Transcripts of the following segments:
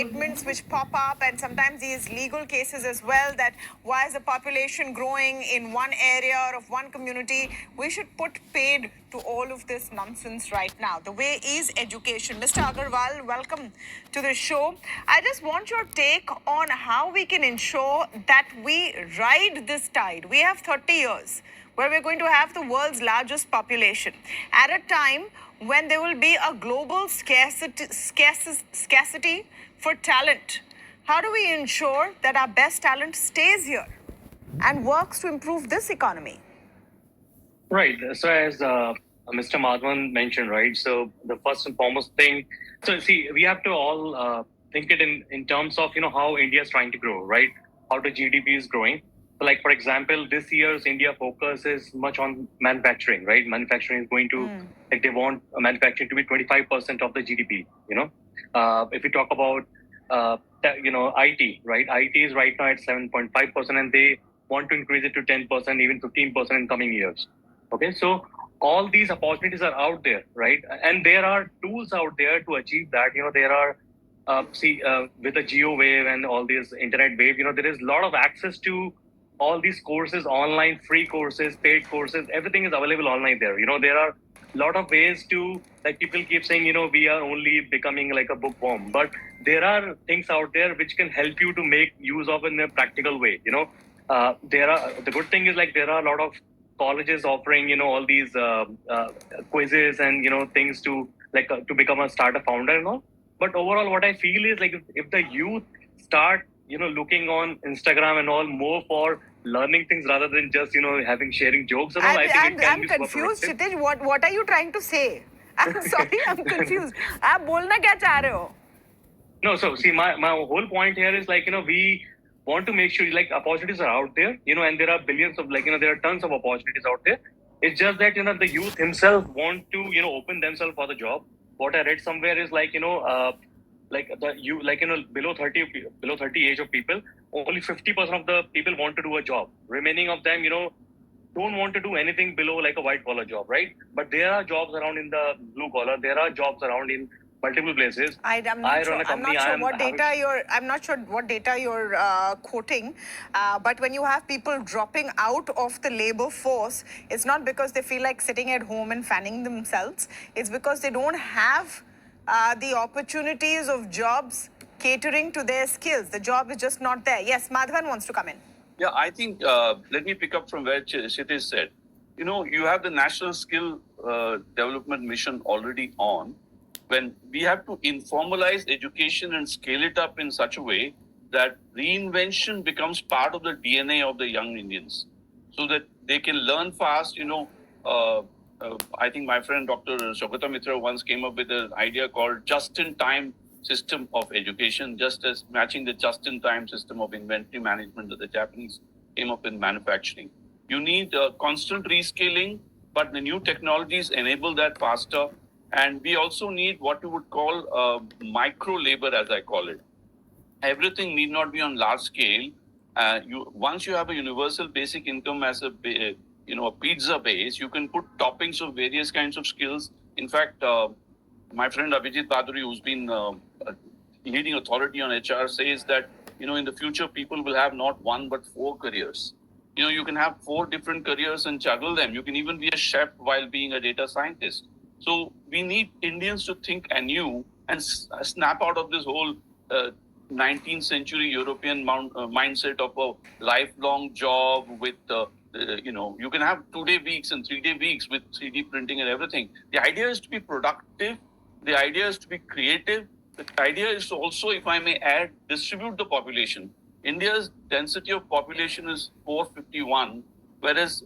statements which pop up, and sometimes these legal cases as well, that why is the population growing in one area or of one community? We should put paid to all of this nonsense right now. The way is education. Mr. Agarwal, welcome to the show. I just want your take on how we can ensure that we ride this tide. We have 30 years where we're going to have the world's largest population at a time when there will be a global scarcity for talent. How do we ensure that our best talent stays here and works to improve this economy? Right. So as Mr. Madhavan mentioned, right? So the first and foremost thing, so see, we have to all think it in terms of, how India is trying to grow, right? How the GDP is growing. So like, for example, this year's India focus is much on manufacturing, right? Manufacturing is going to, like they want manufacturing to be 25% of the GDP, If we talk about, IT, right? IT is right now at 7.5% and they want to increase it to 10%, even 15% in coming years. Okay, so all these opportunities are out there, right? And there are tools out there to achieve that. There are, with the geo wave and all these internet wave, there is a lot of access to all these courses, online, free courses, paid courses, everything is available online there. There are a lot of ways to, like people keep saying, we are only becoming like a bookworm, but there are things out there which can help you to make use of in a practical way. The good thing is like there are a lot of colleges offering all these quizzes and things to like to become a startup founder and all. But overall, what I feel is like if the youth start looking on Instagram and all more for learning things rather than just having sharing jokes and all, I think it can be confused, Chitiz. What are you trying to say? I'm sorry, I'm confused. आप बोलना क्या चाह रहे हो? No, so see, my whole point here is like we want to make sure like opportunities are out there, and there are billions of there are tons of opportunities out there. It's just that the youth himself want to open themselves for the job. What I read somewhere is like below 30 age of people, only 50% of the people want to do a job. Remaining of them don't want to do anything below like a white collar job, right? But there are jobs around in the blue collar. There are jobs around in multiple places. I'm not sure what data you're quoting, but when you have people dropping out of the labor force, it's not because they feel like sitting at home and fanning themselves. It's because they don't have the opportunities of jobs catering to their skills. The job is just not there. Yes, Madhavan wants to come in. Yeah, I think, let me pick up from where Chitiz said. You have the National Skill Development Mission already on. When we have to informalize education and scale it up in such a way that reinvention becomes part of the DNA of the young Indians so that they can learn fast. I think my friend Dr. Shogata Mitra once came up with an idea called just-in-time system of education, just as matching the just-in-time system of inventory management that the Japanese came up in manufacturing. You need constant rescaling, but the new technologies enable that faster. And we also need what you would call micro labor, as I call it. Everything need not be on large scale. Once you have a universal basic income as a pizza base, you can put toppings of various kinds of skills. In fact, my friend Abhijit Baduri, who's been leading authority on HR, says that in the future people will have not one but 4 careers. You can have 4 different careers and juggle them. You can even be a chef while being a data scientist. So we need Indians to think anew and snap out of this whole 19th century European mindset of a lifelong job with, you can have 2-day weeks and 3-day weeks with 3D printing and everything. The idea is to be productive. The idea is to be creative. The idea is to also, if I may add, distribute the population. India's density of population is 451, whereas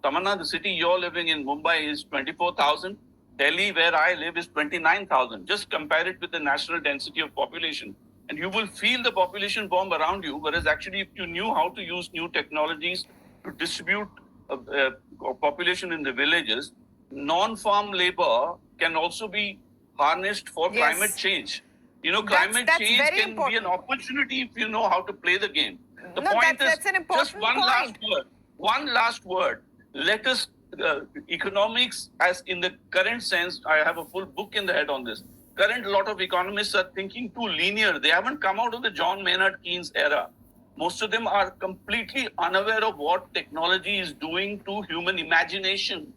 Tamanna, the city you're living in, Mumbai, is 24,000. Delhi, where I live, is 29,000. Just compare it with the national density of population. And you will feel the population bomb around you, whereas actually if you knew how to use new technologies to distribute population in the villages, non-farm labor can also be harnessed for climate change. Climate change can be an opportunity if you know how to play the game. The point is just one last word. Let us, economics as in the current sense, I have a full book in the head on this. current lot of economists are thinking too linear. They haven't come out of the John Maynard Keynes era. Most of them are completely unaware of what technology is doing to human imagination.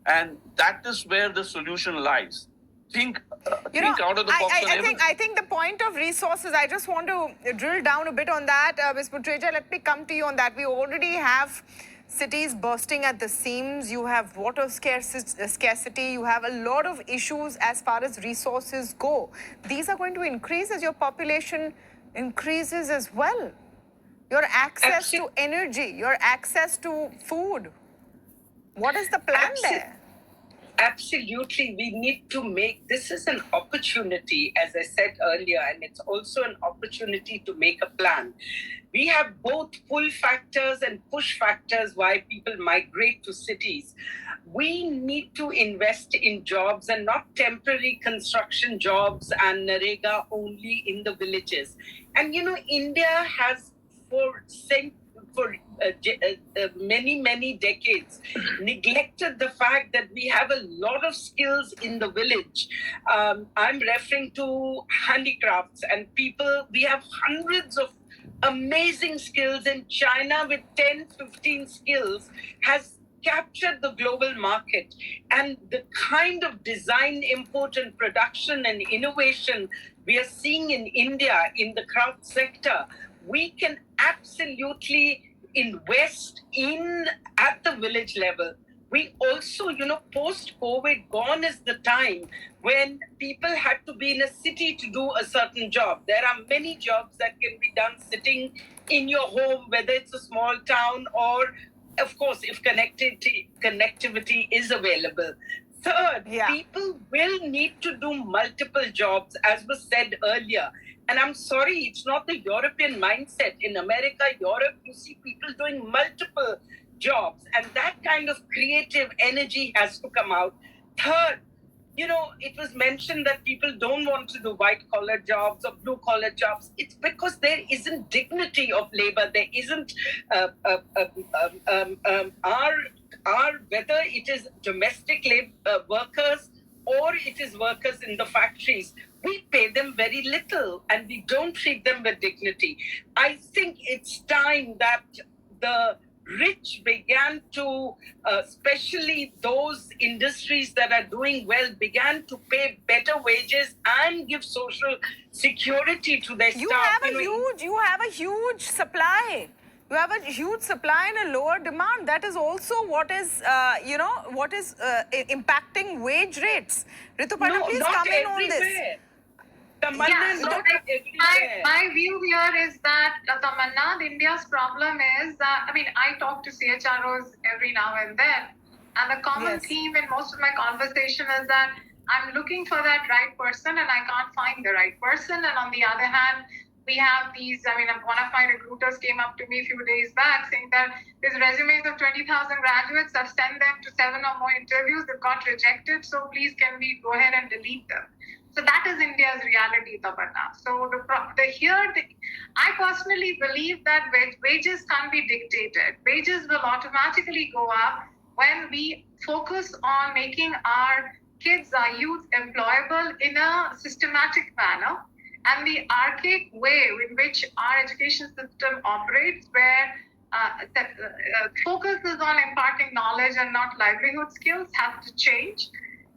And that is where the solution lies. Think out of the box. I think the point of resources, I just want to drill down a bit on that. Ms. Putreja, let me come to you on that. We already have cities bursting at the seams. You have water scarcity. You have a lot of issues as far as resources go. These are going to increase as your population increases as well. Your access to energy, your access to food. What is the plan there? Absolutely. We need to make this is an opportunity, as I said earlier, and it's also an opportunity to make a plan. We have both pull factors and push factors why people migrate to cities. We need to invest in jobs and not temporary construction jobs and Narega only in the villages. And India has for many decades neglected the fact that we have a lot of skills in the village. I'm referring to handicrafts and people. We have hundreds of amazing skills in China with 10, 15 skills has captured the global market. And the kind of design, import and production and innovation we are seeing in India in the craft sector, we can absolutely invest in at the village level. We also, post-COVID, gone is the time when people had to be in a city to do a certain job. There are many jobs that can be done sitting in your home, whether it's a small town or, of course, if connectivity is available. Third, people will need to do multiple jobs, as was said earlier. And I'm sorry, it's not the European mindset. In America, Europe, you see people doing multiple jobs. And that kind of creative energy has to come out. Third, it was mentioned that people don't want to do white-collar jobs or blue-collar jobs. It's because there isn't dignity of labor. There isn't whether it is domestic labor workers or it is workers in the factories, we pay them very little and we don't treat them with dignity. I think it's time that the rich began to, especially those industries that are doing well, began to pay better wages and give social security to their staff. You have a huge supply. You have a huge supply and a lower demand. That is also what is, impacting wage rates. Rituparna, please come in on this. My view here is that Tamanna, India's problem is that, I talk to CHROs every now and then, and the common theme in most of my conversation is that I'm looking for that right person and I can't find the right person. And on the other hand, we have these, one of my recruiters came up to me a few days back saying that there's resumes of 20,000 graduates. I've sent them to 7 or more interviews. They've got rejected. So please, can we go ahead and delete them? So that is India's reality, Tabanna. So I personally believe that wages can't be dictated. Wages will automatically go up when we focus on making our kids, our youth, employable in a systematic manner. And the archaic way in which our education system operates, where focuses on imparting knowledge and not livelihood skills, has to change.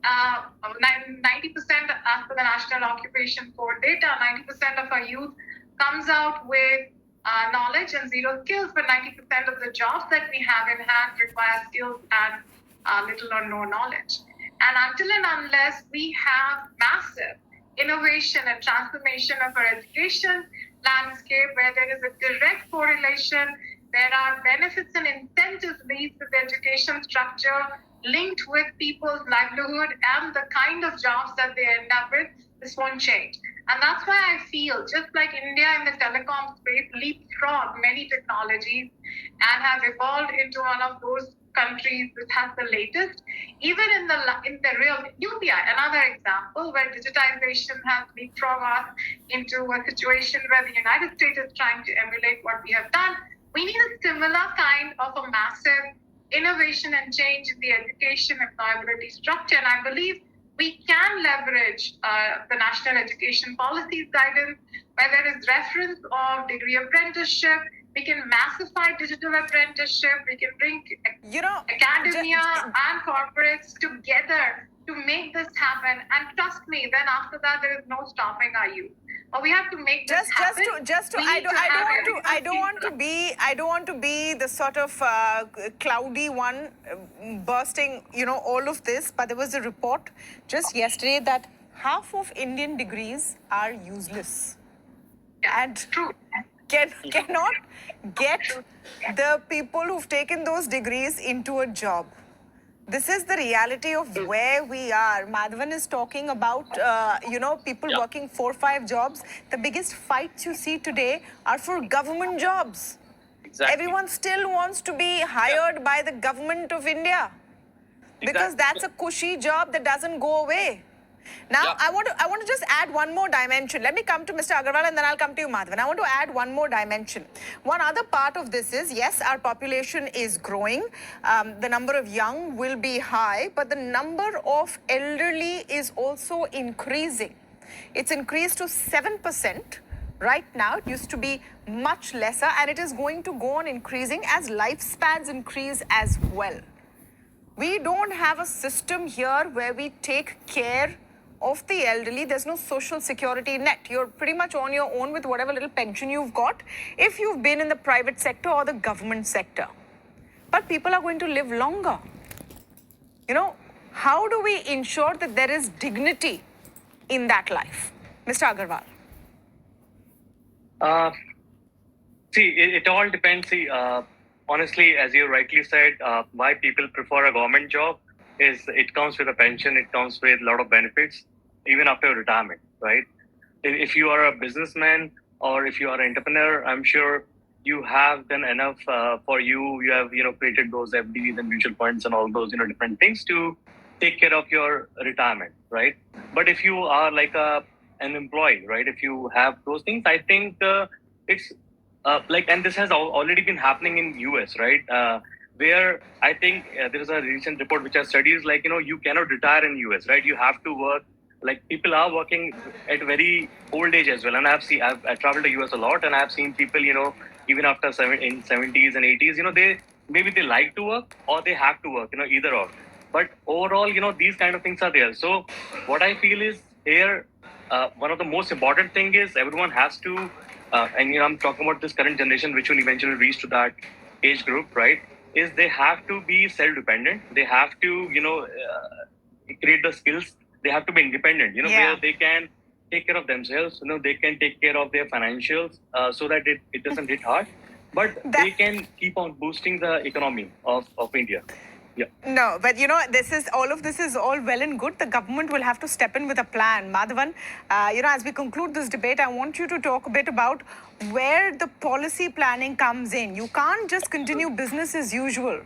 90% as per the National Occupation Code data, 90% of our youth comes out with knowledge and zero skills, but 90% of the jobs that we have in hand require skills and little or no knowledge. And until and unless we have massive innovation and transformation of our education landscape, where there is a direct correlation, there are benefits and incentives linked to the education structure, linked with people's livelihood and the kind of jobs that they end up with, this won't change. And that's why I feel, just like India in the telecom space leapfrogged many technologies and have evolved into one of those countries which has the latest, even in the real UPI, another example where digitization has leapfrogged us into a situation where the United States is trying to emulate what we have done. We need a similar kind of a massive innovation and change in the education employability structure. And I believe we can leverage the national education policies guidance, where there is reference of degree apprenticeship. We can massify digital apprenticeship. We can bring academia and corporates together to make this happen. And trust me, then after that, there is no stopping our youth. But we have to make this happen. I don't want to be the sort of cloudy one bursting, all of this. But there was a report just yesterday that half of Indian degrees are useless. Yeah, And true. Cannot get the people who've taken those degrees into a job. This is the reality of where we are. Madhavan is talking about, people working 4 or 5 jobs. The biggest fights you see today are for government jobs. Exactly. Everyone still wants to be hired by the government of India because that's a cushy job that doesn't go away. Now, I want to just add one more dimension. Let me come to Mr. Agarwal and then I'll come to you, Madhavan. I want to add one more dimension. One other part of this is, yes, our population is growing. The number of young will be high, but the number of elderly is also increasing. It's increased to 7%. Right now, it used to be much lesser, and it is going to go on increasing as lifespans increase as well. We don't have a system here where we take care of the elderly. There's no social security net. You're pretty much on your own with whatever little pension you've got if you've been in the private sector or the government sector. But people are going to live longer. How do we ensure that there is dignity in that life? Mr. Agarwal. It all depends. Honestly, as you rightly said, why people prefer a government job is it comes with a pension, it comes with a lot of benefits, even after retirement, right? If you are a businessman or if you are an entrepreneur, I'm sure you have done enough for you. You have, created those FDs and mutual funds and all those, different things to take care of your retirement, right? But if you are like an employee, right? If you have those things, I think it's and this has already been happening in US, right? Where I think there is a recent report which has studies like, you cannot retire in US, right? You have to work. Like people are working at very old age as well. And I've traveled to US a lot, and I've seen people, even after in 70s and 80s, they like to work or they have to work, either or. But overall, these kind of things are there. So what I feel is here, one of the most important thing is everyone has to, and I'm talking about this current generation, which will eventually reach to that age group, right? Is they have to be self-dependent. They have to, create the skills. They have to be independent, where they can take care of themselves. They can take care of their financials so that it doesn't hit hard. But they can keep on boosting the economy of India. Yeah. No, but all of this is all well and good. The government will have to step in with a plan. Madhavan, as we conclude this debate, I want you to talk a bit about where the policy planning comes in. You can't just continue business as usual.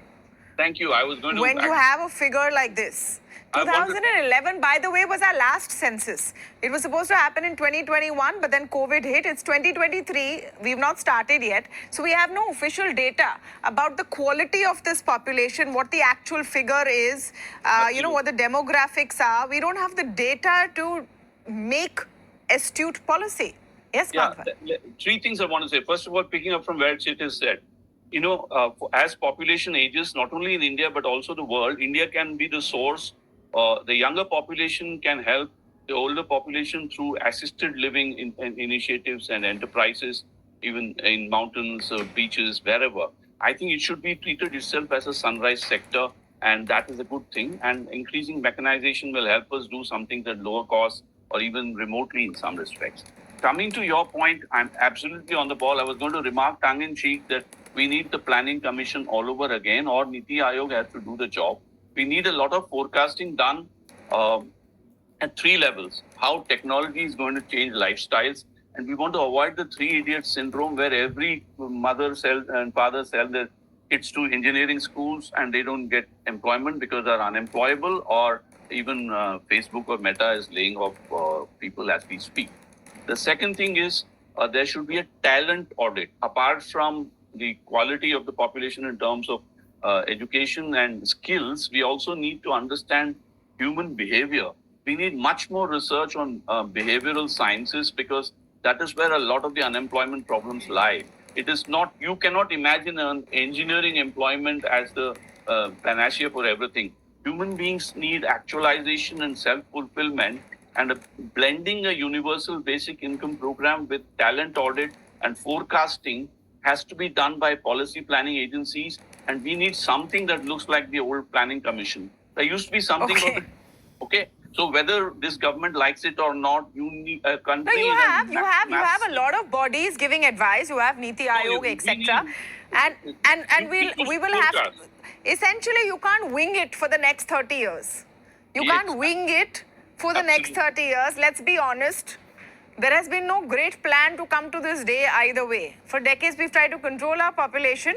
Thank you. I was going to. When you have a figure like this. 2011, by the way, was our last census. It was supposed to happen in 2021, but then COVID hit. It's 2023. We've not started yet. So we have no official data about the quality of this population, what the actual figure is, what the demographics are. We don't have the data to make astute policy. Yes, Madhavan? Three things I want to say. First of all, picking up from where Chitiz said, as population ages, not only in India, but also the world, India can be the source. The younger population can help the older population through assisted living initiatives and enterprises, even in mountains or beaches, wherever. I think it should be treated itself as a sunrise sector, and that is a good thing. And increasing mechanization will help us do something at lower cost or even remotely in some respects. Coming to your point, I'm absolutely on the ball. I was going to remark tongue-in-cheek that we need the planning commission all over again, or Niti Aayog has to do the job. We need a lot of forecasting done at 3 levels. How technology is going to change lifestyles. And we want to avoid the 3 idiots syndrome where every mother and father sell their kids to engineering schools and they don't get employment because they're unemployable, or even Facebook or Meta is laying off people as we speak. The second thing is there should be a talent audit. Apart from the quality of the population in terms of education and skills, we also need to understand human behavior. We need much more research on behavioral sciences, because that is where a lot of the unemployment problems lie. It is not, you cannot imagine an engineering employment as the panacea for everything. Human beings need actualization and self-fulfillment, and blending a universal basic income program with talent audit and forecasting has to be done by policy planning agencies. And we need something that looks like the old planning commission. There used to be something Okay. of it. Okay. So whether this government likes it or not, you need a country. No, you have a lot of bodies giving advice. You have Niti Aayog, we etc. need- And we need to we will have. forecast. Essentially, you can't wing it for the next 30 years. You Yes. can't wing it for the next Absolutely. 30 years. Let's be honest. There has been no great plan to come to this day either way. For decades, we've tried to control our population.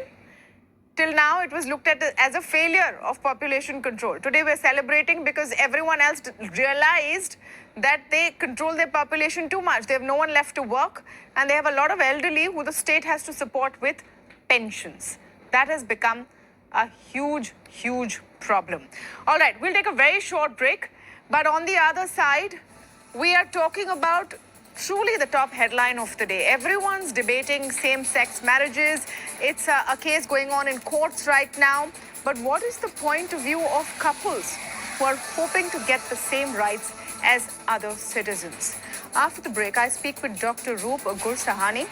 Till now, it was looked at as a failure of population control. Today, we're celebrating because everyone else realized that they control their population too much. They have no one left to work, and they have a lot of elderly who the state has to support with pensions. That has become a huge, huge problem. All right, we'll take a very short break. But on the other side, we are talking about truly the top headline of the day. Everyone's debating same-sex marriages. It's a case going on in courts right now. But what is the point of view of couples who are hoping to get the same rights as other citizens? After the break, I speak with Dr. Roop Gursahani,